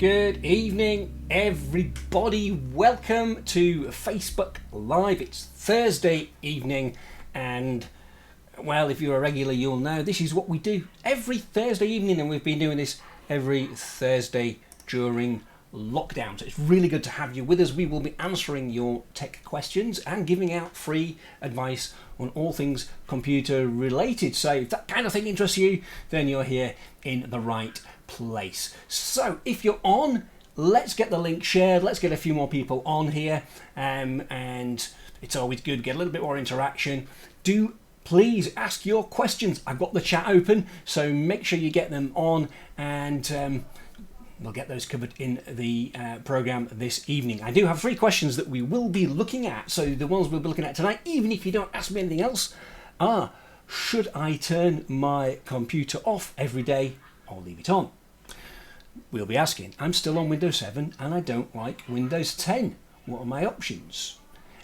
Good evening, everybody. Welcome to Facebook Live. It's Thursday evening, and well, if you're a regular, you'll know this is what we do every Thursday evening, and we've been doing this every Thursday during lockdown. So it's really good to have you with us. We will be answering your tech questions and giving out free advice on all things computer related. So if that kind of thing interests you, then you're here in the right place. So if you're on, let's get the link shared. Let's get a few more people on here, and it's always good to get a little bit more interaction. Do please ask your questions. I've got the chat open, so make sure you get them on, and we'll get those covered in the program this evening. I do have 3 questions that we will be looking at. So the ones we'll be looking at tonight, even if you don't ask me anything else, are: should I turn my computer off every day or leave it on? We'll be asking, I'm still on Windows 7 and I don't like Windows 10. What are my options?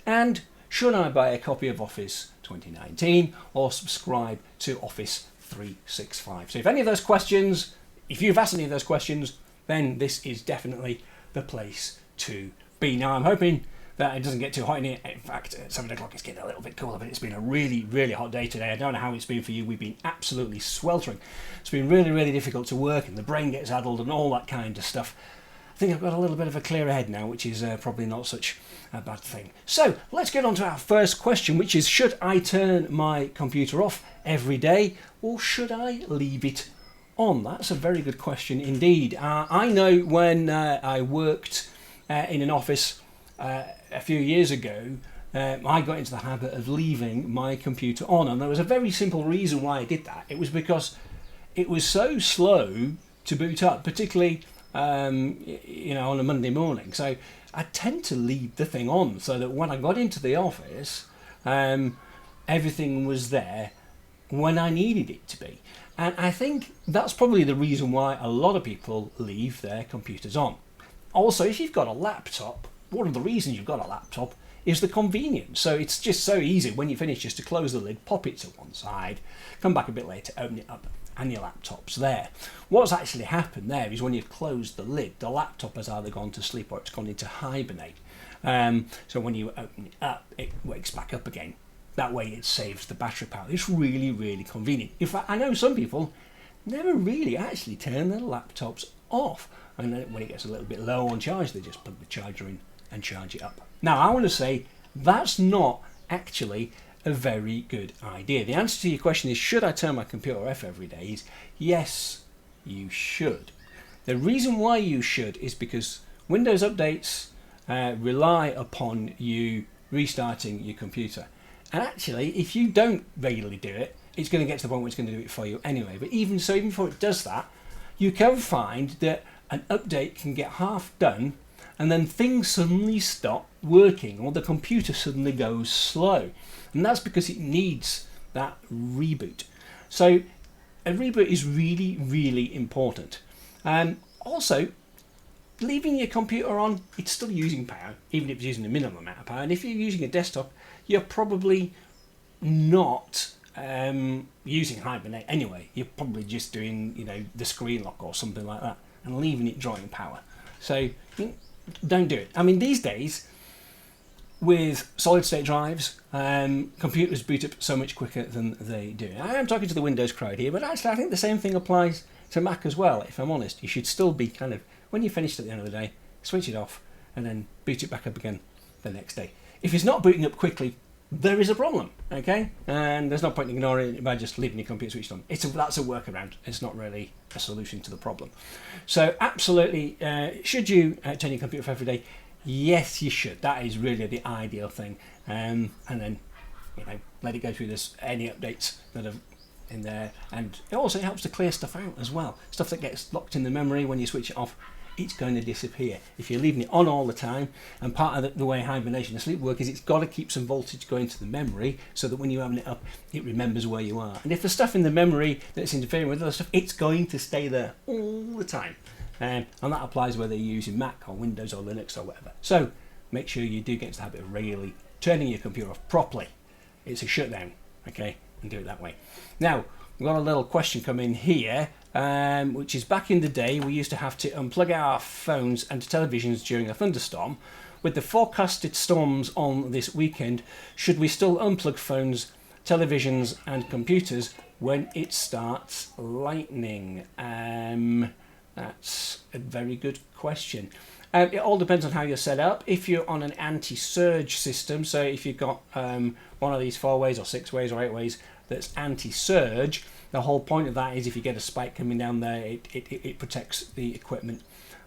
And should I buy a copy of Office 2019 or subscribe to Office 365? So if any of those questions, if you've asked any of those questions, then this is definitely the place to be. Now, I'm hoping that it doesn't get too hot in here. In fact, at 7 o'clock it's getting a little bit cooler, but it's been a really, really hot day today. I don't know how it's been for you. We've been absolutely sweltering. It's been really, really difficult to work, and the brain gets addled and all that kind of stuff. I think I've got a little bit of a clearer head now, which is probably not such a bad thing. So let's get on to our first question, which is: should I turn my computer off every day, or should I leave it on? That's a very good question indeed. I know when I worked in an office a few years ago, I got into the habit of leaving my computer on, and there was a very simple reason why I did that. It was because it was so slow to boot up, particularly on a Monday morning. So I tend to leave the thing on so that when I got into the office, everything was there when I needed it to be. And I think that's probably the reason why a lot of people leave their computers on. Also, if you've got a laptop, one of the reasons you've got a laptop is the convenience. So it's just so easy when you finish just to close the lid, pop it to one side, come back a bit later, open it up, and your laptop's there. What's actually happened there is when you've closed the lid, the laptop has either gone to sleep or it's gone into hibernate. So when you open it up, it wakes back up again. That way it saves the battery power. It's really, really convenient. In fact, I know some people never really actually turn their laptops off. And then when it gets a little bit low on charge, they just plug the charger in and charge it up. Now, I want to say that's not actually a very good idea. The answer to your question is, should I turn my computer off every day? Is yes, you should. The reason why you should is because Windows updates rely upon you restarting your computer. And actually, if you don't regularly do it, it's going to get to the point where it's going to do it for you anyway. But even so, even before it does that, you can find that an update can get half done and then things suddenly stop working, or the computer suddenly goes slow. And that's because it needs that reboot. So a reboot is really, really important. Also, leaving your computer on, it's still using power, even if it's using a minimum amount of power. And if you're using a desktop, you're probably not using Hibernate anyway. You're probably just doing, the screen lock or something like that, and leaving it drawing power. So don't do it. I mean, these days, with solid state drives, computers boot up so much quicker than they do. I am talking to the Windows crowd here, but actually I think the same thing applies to Mac as well. If I'm honest, you should still be when you're finished at the end of the day, switch it off and then boot it back up again the next day. If it's not booting up quickly, there is a problem, okay? And there's no point in ignoring it by just leaving your computer switched on. That's a workaround. It's not really a solution to the problem. So absolutely, should you turn your computer off every day? Yes, you should. That is really the ideal thing. And then, let it go through any updates that are in there. And it also helps to clear stuff out as well. Stuff that gets locked in the memory when you switch it off, it's going to disappear. If you're leaving it on all the time, and part of the way hibernation and sleep work is it's got to keep some voltage going to the memory so that when you open it up, it remembers where you are. And if there's stuff in the memory that's interfering with other stuff, it's going to stay there all the time. And that applies whether you're using Mac or Windows or Linux or whatever. So make sure you do get into the habit of regularly turning your computer off properly. It's a shutdown, okay? And do it that way. Now, we've got a little question come in here. which is back in the day we used to have to unplug our phones and televisions during a thunderstorm. With the forecasted storms on this weekend, should we still unplug phones, televisions and computers when it starts lightning? That's a very good question. It all depends on how you're set up. If you're on an anti-surge system, so if you've got one of these 4-ways or 6-ways or 8-ways that's anti-surge, the whole point of that is if you get a spike coming down there, it protects the equipment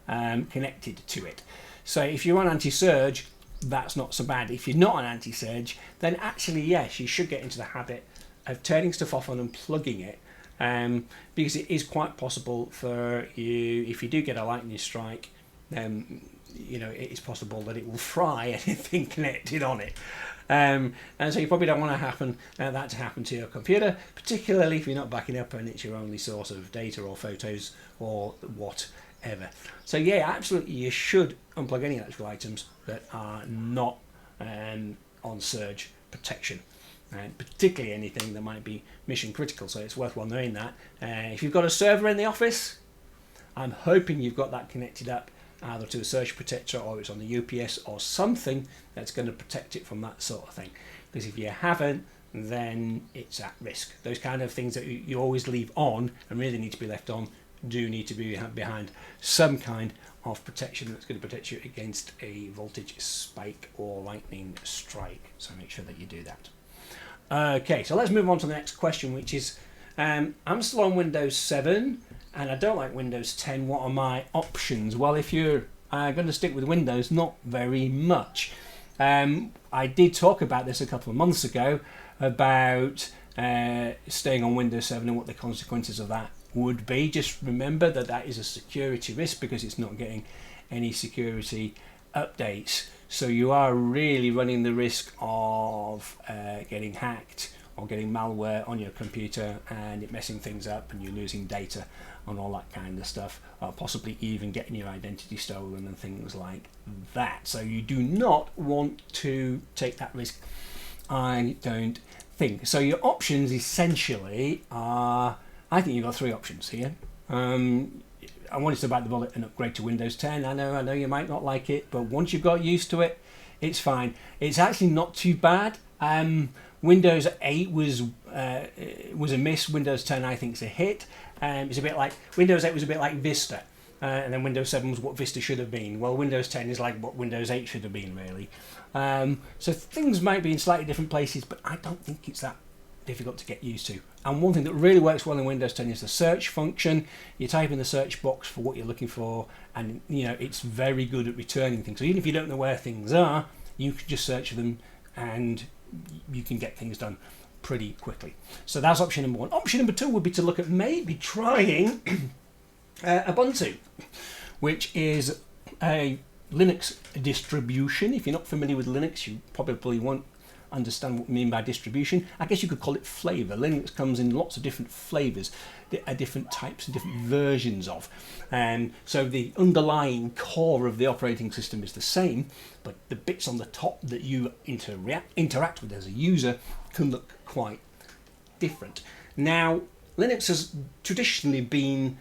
connected to it. So if you're on anti-surge, that's not so bad. If you're not on anti-surge, then actually, yes, you should get into the habit of turning stuff off and unplugging it, because it is quite possible for you, if you do get a lightning strike, you know, it is possible that it will fry anything connected on it. And so you probably don't want that to happen to your computer, particularly if you're not backing up and it's your only source of data or photos or whatever. So yeah, absolutely, you should unplug any electrical items that are not on surge protection, and particularly anything that might be mission critical. So it's worthwhile knowing that. If you've got a server in the office, I'm hoping you've got that connected up either to a surge protector or it's on the UPS or something that's going to protect it from that sort of thing. Because if you haven't, then it's at risk. Those kind of things that you always leave on and really need to be left on do need to be behind some kind of protection that's going to protect you against a voltage spike or lightning strike. So make sure that you do that. Okay, so let's move on to the next question, which is I'm still on Windows 7 and I don't like Windows 10. What are my options? Well, if you're going to stick with Windows, not very much. I did talk about this a couple of months ago about staying on Windows 7 and what the consequences of that would be. Just remember that that is a security risk because it's not getting any security updates. So you are really running the risk of getting hacked or getting malware on your computer and it messing things up and you're losing data and all that kind of stuff, or possibly even getting your identity stolen and things like that. So you do not want to take that risk, I don't think. So your options essentially are, I think you've got 3 options here. I wanted to bite the bullet and upgrade to Windows 10. I know you might not like it, but once you've got used to it, it's fine. It's actually not too bad. Windows 8 was a miss. Windows 10 I think is a hit. It's a bit like Windows 8 was a bit like Vista, and then Windows 7 was what Vista should have been. Well, Windows 10 is like what Windows 8 should have been, really. So things might be in slightly different places, but I don't think it's that difficult to get used to. And one thing that really works well in Windows 10 is the search function. You type in the search box for what you're looking for, and you know it's very good at returning things. So even if you don't know where things are, you can just search for them, and you can get things done pretty quickly. So that's option number 1. Option number 2 would be to look at maybe trying Ubuntu, which is a Linux distribution. If you're not familiar with Linux, you probably won't understand what we mean by distribution. I guess you could call it flavor. Linux comes in lots of different flavors, different types and different versions of. So the underlying core of the operating system is the same, but the bits on the top that you interact with as a user can look quite different. Now, Linux has traditionally been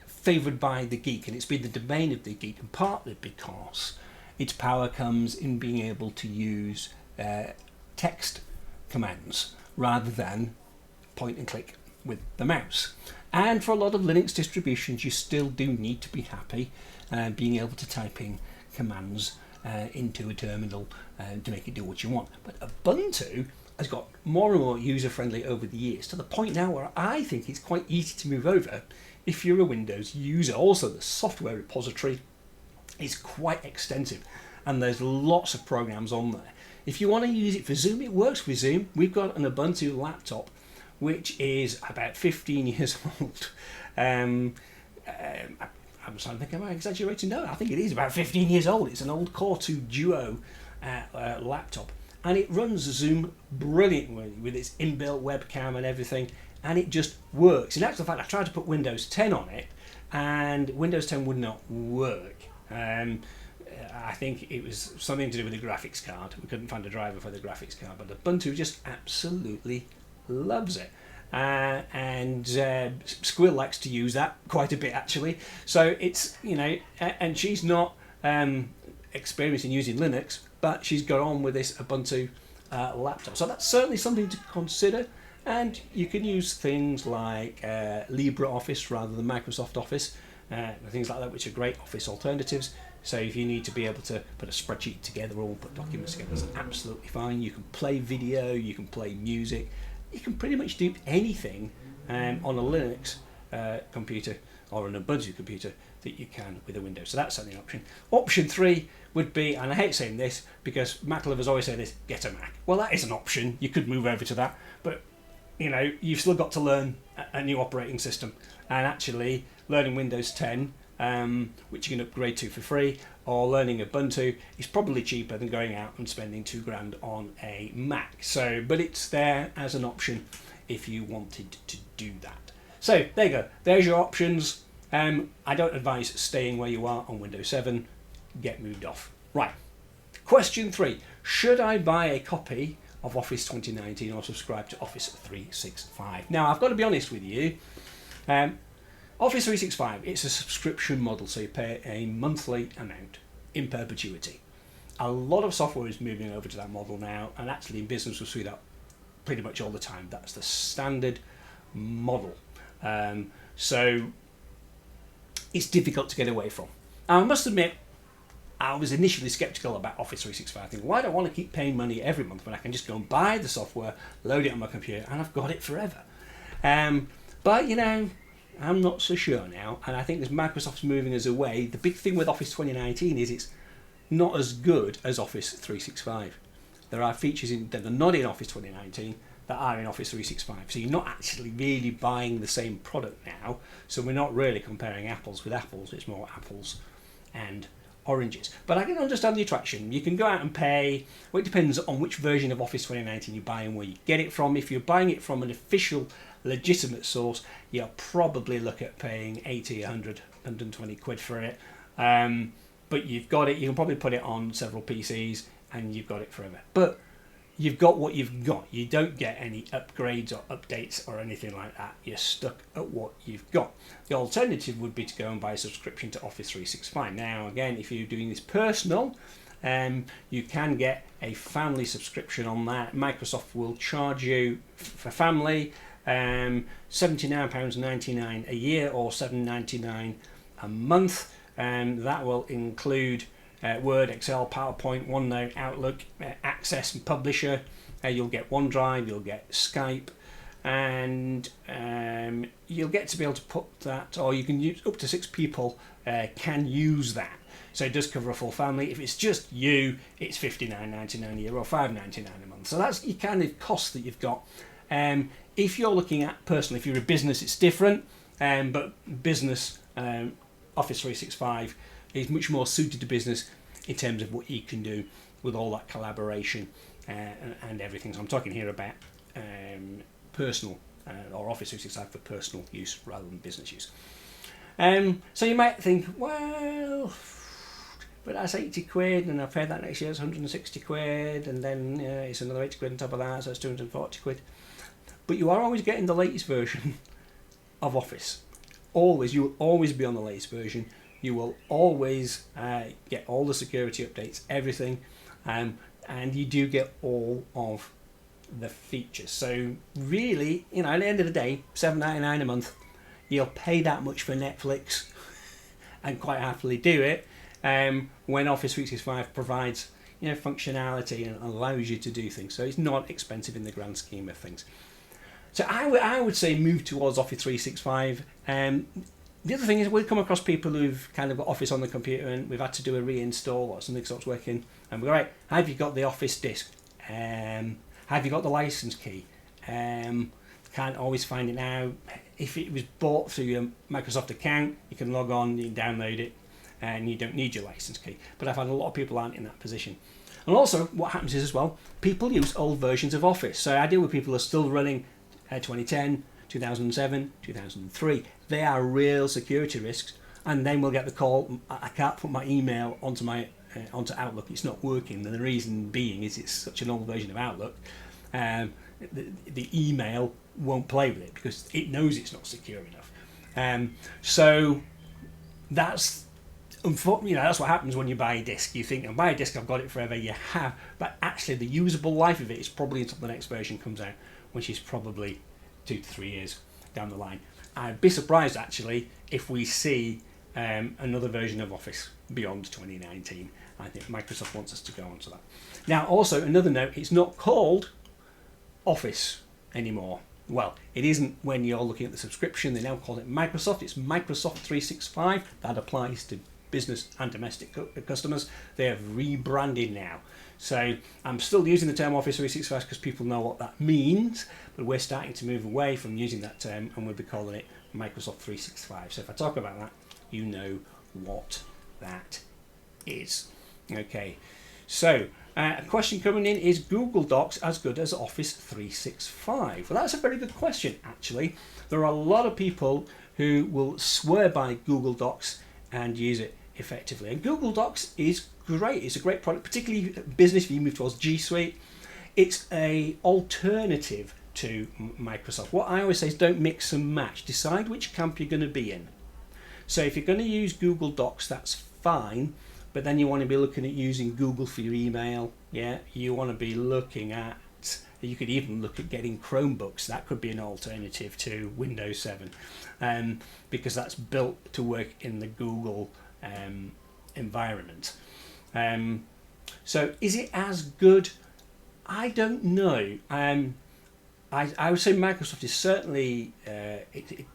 favoured by the geek, and it's been the domain of the geek, and partly because its power comes in being able to use text commands rather than point and click with the mouse. And for a lot of Linux distributions, you still do need to be happy being able to type in commands into a terminal to make it do what you want. But Ubuntu has got more and more user-friendly over the years, to the point now where I think it's quite easy to move over if you're a Windows user. Also, the software repository is quite extensive and there's lots of programs on there. If you want to use it for Zoom, it works with Zoom. We've got an Ubuntu laptop which is about 15 years old. I'm trying to think, am I exaggerating? No, I think it is about 15 years old. It's an old Core 2 Duo laptop, and it runs Zoom brilliantly with its inbuilt webcam and everything, and it just works. In actual fact, I tried to put Windows 10 on it and Windows 10 would not work. I think it was something to do with the graphics card. We couldn't find a driver for the graphics card, but Ubuntu just absolutely loves it. and Squill likes to use that quite a bit actually. So it's, and she's not experienced in using Linux, but she's got on with this Ubuntu laptop. So that's certainly something to consider. And you can use things like LibreOffice rather than Microsoft Office, things like that, which are great Office alternatives. So if you need to be able to put a spreadsheet together or put documents together, that's absolutely fine. You can play video, you can play music, you can pretty much do anything on a Linux computer or an Ubuntu computer that you can with a Windows. So that's certainly an option. Option 3 would be, and I hate saying this because Mac lovers always say this, get a Mac. Well, that is an option. You could move over to that, but you've still got to learn a new operating system. And actually, learning Windows 10, which you can upgrade to for free, or learning Ubuntu is probably cheaper than going out and spending £2,000 on a Mac. So, but it's there as an option if you wanted to do that. So there you go. There's your options. I don't advise staying where you are on Windows 7. Get moved off. Right. Question 3. Should I buy a copy of Office 2019 or subscribe to Office 365? Now, I've got to be honest with you. Office 365, it's a subscription model, so you pay a monthly amount in perpetuity. A lot of software is moving over to that model now, and actually in business we'll see that pretty much all the time. That's the standard model. So it's difficult to get away from. Now, I must admit, I was initially sceptical about Office 365. Thinking, why do I want to keep paying money every month when I can just go and buy the software, load it on my computer, and I've got it forever? But I'm not so sure now, and I think as Microsoft's moving us away, the big thing with Office 2019 is it's not as good as Office 365. There are features that are not in Office 2019 that are in Office 365. So you're not actually really buying the same product now. So we're not really comparing apples with apples. It's more apples and oranges. But I can understand the attraction. You can go out and pay. Well, it depends on which version of Office 2019 you buy and where you get it from. If you're buying it from an official, legitimate source, you'll probably look at paying 80, 100, 120 quid for it. But you've got it. You can probably put it on several PCs and you've got it forever. But you've got what you've got. You don't get any upgrades or updates or anything like that. You're stuck at what you've got. The alternative would be to go and buy a subscription to Office 365. Now, again, if you're doing this personal, you can get a family subscription on that. Microsoft will charge you for family £79.99 a year or $7.99 a month. That will include Word, Excel, PowerPoint, OneNote, Outlook, Access and Publisher. You'll get OneDrive, you'll get Skype, and you'll get to be able to put that, or you can use up to 6 people can use that. So it does cover a full family. If it's just you, it's $59.99 a year or $5.99 a month. So that's your kind of cost that you've got. If you're looking at personal, if you're a business, it's different. But business, Office 365 is much more suited to business in terms of what you can do with all that collaboration and everything. So I'm talking here about personal or Office 365 for personal use rather than business use. So you might think, well, but that's 80 quid and I've paid that next year, it's 160 quid, and then it's another 80 quid on top of that, so it's 240 quid. But you are always getting the latest version of Office. Always, you will always be on the latest version. You will always get all the security updates, everything, and you do get all of the features. So really, at the end of the day, $7.99 a month, you'll pay that much for Netflix and quite happily do it when Office 365 provides functionality and allows you to do things. So it's not expensive in the grand scheme of things. So I would say move towards Office 365. The other thing is we've come across people who've kind of got Office on the computer and we've had to do a reinstall or something stops working, and we're right, have you got the Office disk? Have you got the license key? Can't always find it now. If it was bought through your Microsoft account, you can log on, you can download it, and you don't need your license key. But I've had a lot of people aren't in that position. And also, what happens is as well, people use old versions of Office. So I deal with people who are still running 2010, 2007, 2003. They are real security risks, and then we'll get the call, I can't put my email onto onto Outlook, it's not working, and the reason being is it's such an old version of Outlook. the email won't play with it because it knows it's not secure enough. So that's that's what happens when you buy a disc. You think, I buy a disc, I've got it forever. You have, but actually the usable life of it is probably until the next version comes out, which is probably 2 to 3 years down the line. I'd be surprised actually if we see another version of Office beyond 2019. I think Microsoft wants us to go on to that. Now, also another note: it's not called Office anymore. Well, it isn't when you're looking at the subscription. They now call it Microsoft. It's Microsoft 365. That applies to business and domestic customers. They have rebranded now. So I'm still using the term Office 365 because people know what that means, but we're starting to move away from using that term and we'll be calling it Microsoft 365. So if I talk about that, you know what that is. Okay, so a question coming in: is Google Docs as good as Office 365? Well, that's a very good question, actually. There are a lot of people who will swear by Google Docs and use it effectively. And Google Docs is great. It's a great product, particularly business if you move towards G Suite. It's a alternative to Microsoft. What I always say is don't mix and match. Decide which camp you're going to be in. So if you're going to use Google Docs, that's fine. But then you want to be looking at using Google for your email. Yeah, you want to be looking at, you could even look at getting Chromebooks. That could be an alternative to Windows 7 because that's built to work in the Google environment. So is it as good? I don't know. I would say Microsoft is certainly,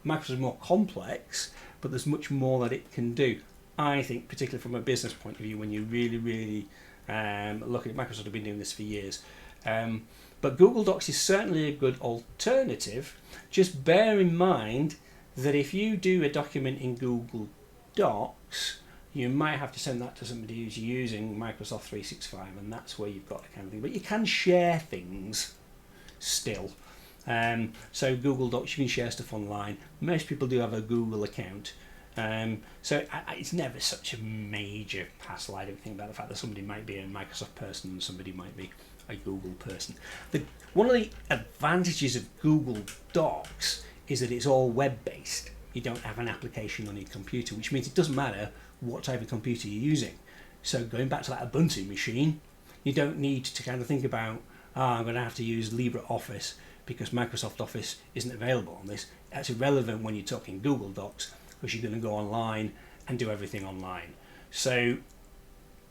Microsoft is more complex, but there's much more that it can do. I think, particularly from a business point of view, when you really look at it, Microsoft have been doing this for years. But Google Docs is certainly a good alternative. Just bear in mind that if you do a document in Google Docs, you might have to send that to somebody who's using Microsoft 365, and that's where you've got the kind of thing. But you can share things still. So Google Docs, you can share stuff online. Most people do have a Google account. So it's never such a major hassle. I don't think about the fact that somebody might be a Microsoft person and somebody might be a Google person. One of the advantages of Google Docs is that it's all web-based. You don't have an application on your computer, which means it doesn't matter what type of computer you're using. So going back to that Ubuntu machine, you don't need to kind of think about, I'm going to have to use LibreOffice because Microsoft Office isn't available on this. That's irrelevant when you're talking Google Docs, because you're going to go online and do everything online. So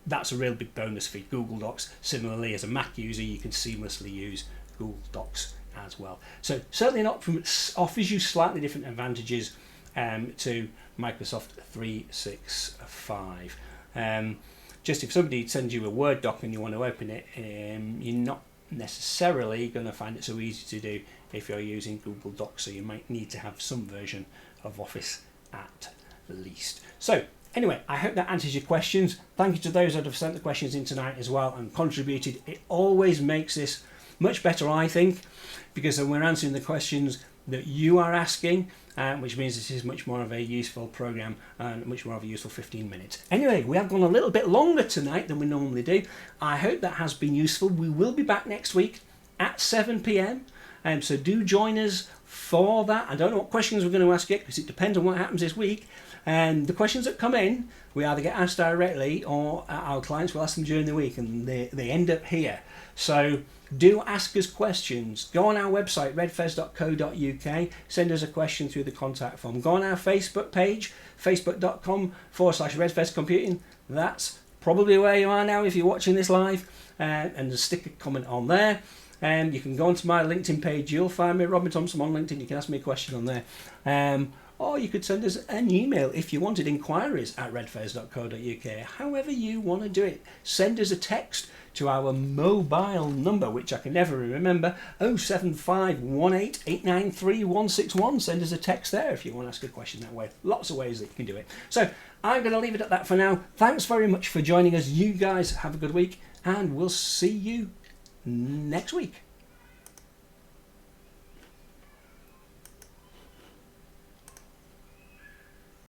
that's a real big bonus for Google Docs. Similarly, as a Mac user, you can seamlessly use Google Docs as well. So certainly not from, offers you slightly different advantages to Microsoft 365. Just if somebody sends you a Word doc and you want to open it, you're not necessarily going to find it so easy to do if you're using Google Docs, so you might need to have some version of Office at least. So anyway, I hope that answers your questions. Thank you to those that have sent the questions in tonight as well and contributed. It always makes this much better, I think, because then we're answering the questions that you are asking, which means this is much more of a useful program and much more of a useful 15 minutes. Anyway, we have gone a little bit longer tonight than we normally do. I hope that has been useful. We will be back next week at 7 p.m. So do join us for that. I don't know what questions we're going to ask yet because it depends on what happens this week. And the questions that come in, we either get asked directly or our clients will ask them during the week, and they end up here. So do ask us questions. Go on our website, redfez.co.uk, send us a question through the contact form. Go on our Facebook page, facebook.com/redfezcomputing. That's probably where you are now if you're watching this live, and just stick a comment on there. You can go onto my LinkedIn page. You'll find me, Robin Thompson, on LinkedIn. You can ask me a question on there. Or you could send us an email if you wanted, inquiries@redfez.co.uk. However you want to do it. Send us a text to our mobile number, which I can never remember, 07518893161. Send us a text there if you want to ask a question that way. Lots of ways that you can do it. So I'm going to leave it at that for now. Thanks very much for joining us. You guys have a good week, and we'll see you next week.